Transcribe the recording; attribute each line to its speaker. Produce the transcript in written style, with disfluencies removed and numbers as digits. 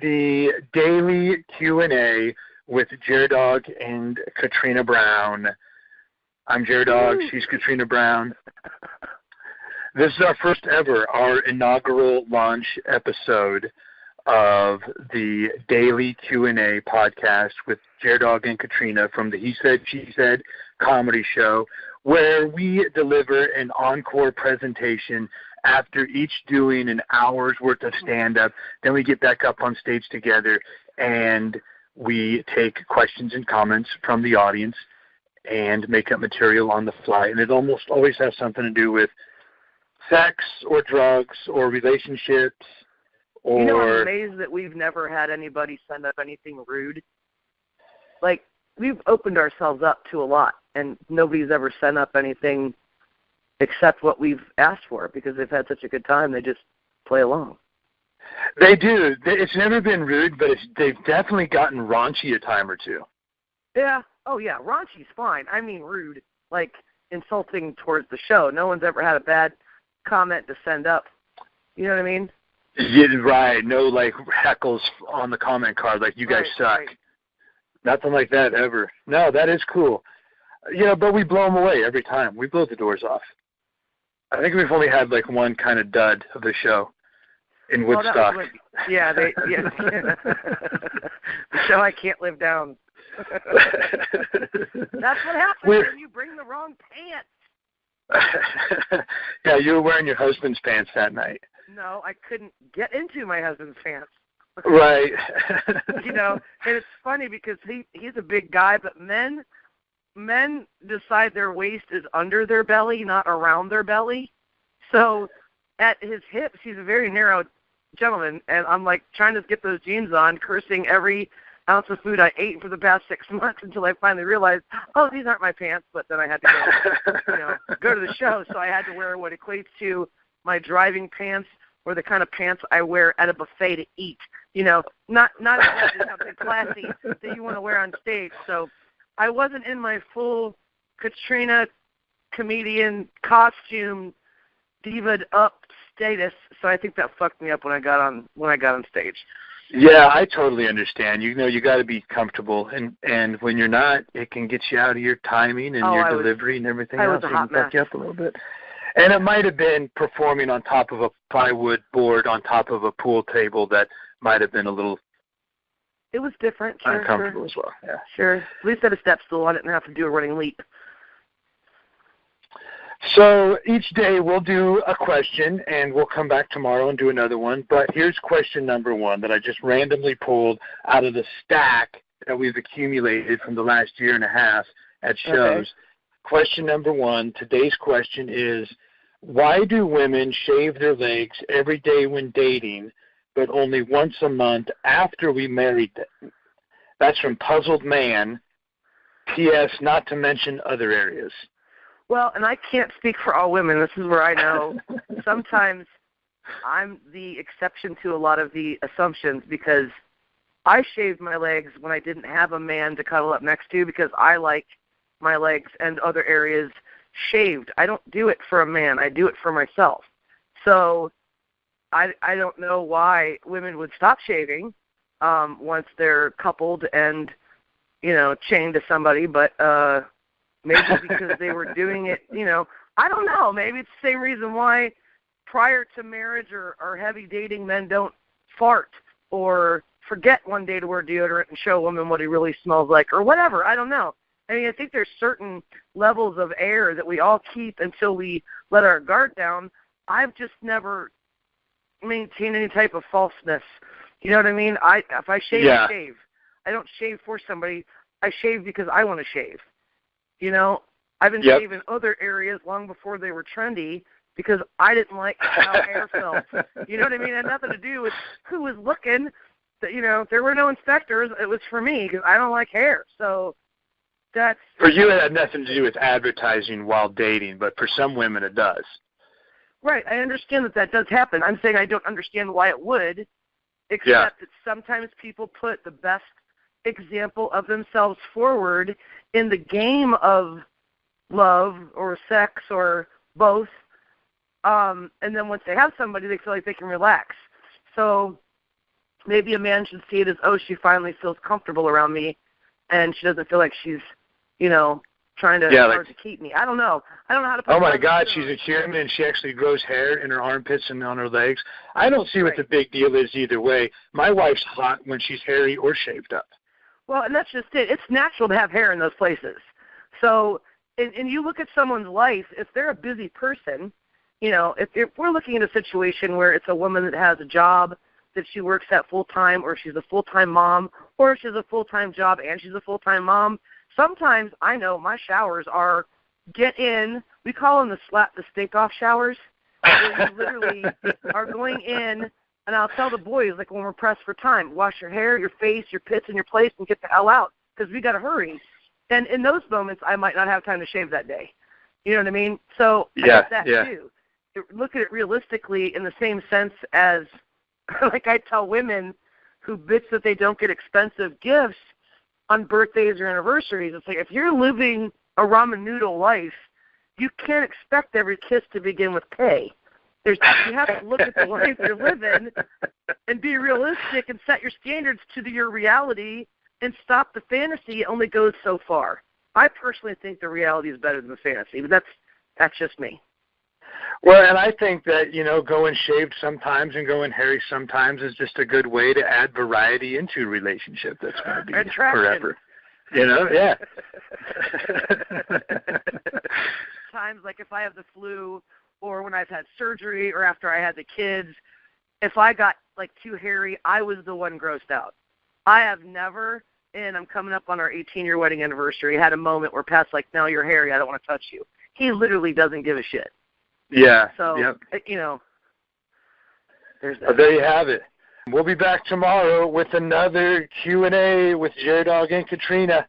Speaker 1: the daily Q&A with JerDog and Katrina Brown. I'm JerDog. She's Katrina Brown. This is our first ever, our inaugural launch episode of the daily Q&A podcast with JerDog and Katrina from the He Said, She Said comedy show, where we deliver an encore presentation after each doing an hour's worth of stand-up. Then we get back up on stage together and we take questions and comments from the audience and make up material on the fly. And it almost always has something to do with sex or drugs or relationships or...
Speaker 2: You know, I'm amazed that we've never had anybody send up anything rude. Like, we've opened ourselves up to a lot, and nobody's ever sent up anything except what we've asked for, because they've had such a good time, they just play along.
Speaker 1: They do. It's never been rude, but they've definitely gotten raunchy a time or two.
Speaker 2: Yeah. Oh, yeah. Raunchy's fine. I mean rude, like insulting towards the show. No one's ever had a bad comment to send up. You know what I mean?
Speaker 1: Yeah, right. No, like, heckles on the comment card like, you guys suck.
Speaker 2: Right.
Speaker 1: Nothing like that ever. No, that is cool. You know, but we blow them away every time. We blow the doors off. I think we've only had, like, one kind of dud of the show in Woodstock.
Speaker 2: Yeah. The show I can't live down. That's what happens when you bring the wrong pants.
Speaker 1: Yeah, you were wearing your husband's pants that night.
Speaker 2: No, I couldn't get into my husband's pants.
Speaker 1: Right.
Speaker 2: You know, and it's funny because he's a big guy, but men decide their waist is under their belly, not around their belly. So at his hips, he's a very narrow gentleman, and I'm like trying to get those jeans on, cursing every ounce of food I ate for the past 6 months until I finally realized, oh, these aren't my pants. But then I had to go to the show, so I had to wear what equates to my driving pants, or the kind of pants I wear at a buffet to eat. You know, not exactly something classy that you want to wear on stage. So I wasn't in my full Katrina comedian costume, diva'd up status. So I think that fucked me up when I got on stage.
Speaker 1: Yeah, I totally understand. You know, you got to be comfortable, and when you're not, it can get you out of your timing and your delivery and everything else. It can fuck you up a little bit. And it might have been performing on top of a plywood board on top of a pool table that might have been a little.
Speaker 2: It was different.
Speaker 1: Uncomfortable as well. Yeah.
Speaker 2: Sure. At least at a step stool, I didn't have to do a running leap.
Speaker 1: So each day we'll do a question, and we'll come back tomorrow and do another one. But here's question number one that I just randomly pulled out of the stack that we've accumulated from the last year and a half at shows. Okay. Question number one, today's question is, why do women shave their legs every day when dating, but only once a month after we married them? That's from Puzzled Man. P.S. Not to mention other areas.
Speaker 2: Well, and I can't speak for all women. This is where I know sometimes I'm the exception to a lot of the assumptions, because I shaved my legs when I didn't have a man to cuddle up next to, because I like my legs and other areas shaved. I don't do it for a man. I do it for myself. So I don't know why women would stop shaving once they're coupled and, you know, chained to somebody, but maybe because they were doing it, you know, I don't know. Maybe it's the same reason why prior to marriage or heavy dating, men don't fart or forget one day to wear deodorant and show a woman what he really smells like or whatever. I don't know. I mean, I think there's certain levels of air that we all keep until we let our guard down. I've just never maintained any type of falseness. You know what I mean? If I shave, I shave. I don't shave for somebody. I shave because I want to shave. You know, I've been shaving other areas long before they were trendy because I didn't like how hair felt. You know what I mean? It had nothing to do with who was looking. You know, there were no inspectors. It was for me because I don't like hair. So that's...
Speaker 1: For you, it had nothing to do with advertising while dating, but for some women it does.
Speaker 2: Right. I understand that does happen. I'm saying I don't understand why it would, except that sometimes people put the best example of themselves forward in the game of love or sex or both, and then once they have somebody, they feel like they can relax. So maybe a man should see it as, oh, she finally feels comfortable around me, and she doesn't feel like she's, trying to hard to keep me. I don't know. I don't know how to put
Speaker 1: oh, my God, she's a human, and she actually grows hair in her armpits and on her legs. I don't see what the big deal is either way. My wife's hot when she's hairy or shaved up.
Speaker 2: Well, and that's just it. It's natural to have hair in those places. So, and you look at someone's life, if they're a busy person, if we're looking at a situation where it's a woman that has a job that she works at full-time, or she's a full-time mom, or she's a full-time job and she's a full-time mom, sometimes I know my showers are get in, we call them the slap the steak off showers, where you literally are going in, and I'll tell the boys, like when we're pressed for time, wash your hair, your face, your pits, and your place, and get the hell out, because we got to hurry. And in those moments, I might not have time to shave that day. You know what I mean? So I get that too. Look at it realistically in the same sense as, like I tell women who bitch that they don't get expensive gifts on birthdays or anniversaries. It's like, if you're living a ramen noodle life, you can't expect every kiss to begin with K. You have to look at the life you're living and be realistic and set your standards to your reality and stop the fantasy. It only goes so far. I personally think the reality is better than the fantasy, but that's just me.
Speaker 1: Well, and I think that, going shaved sometimes and going hairy sometimes is just a good way to add variety into a relationship that's going to be forever. Yeah.
Speaker 2: Times, like if I have the flu or when I've had surgery or after I had the kids, if I got like too hairy, I was the one grossed out. I have never, and I'm coming up on our 18-year wedding anniversary, had a moment where Pat's like, no, you're hairy, I don't want to touch you. He literally doesn't give a shit.
Speaker 1: Yeah.
Speaker 2: So, there's that.
Speaker 1: Well, there you have it. We'll be back tomorrow with another Q&A with JerDog and Katrina.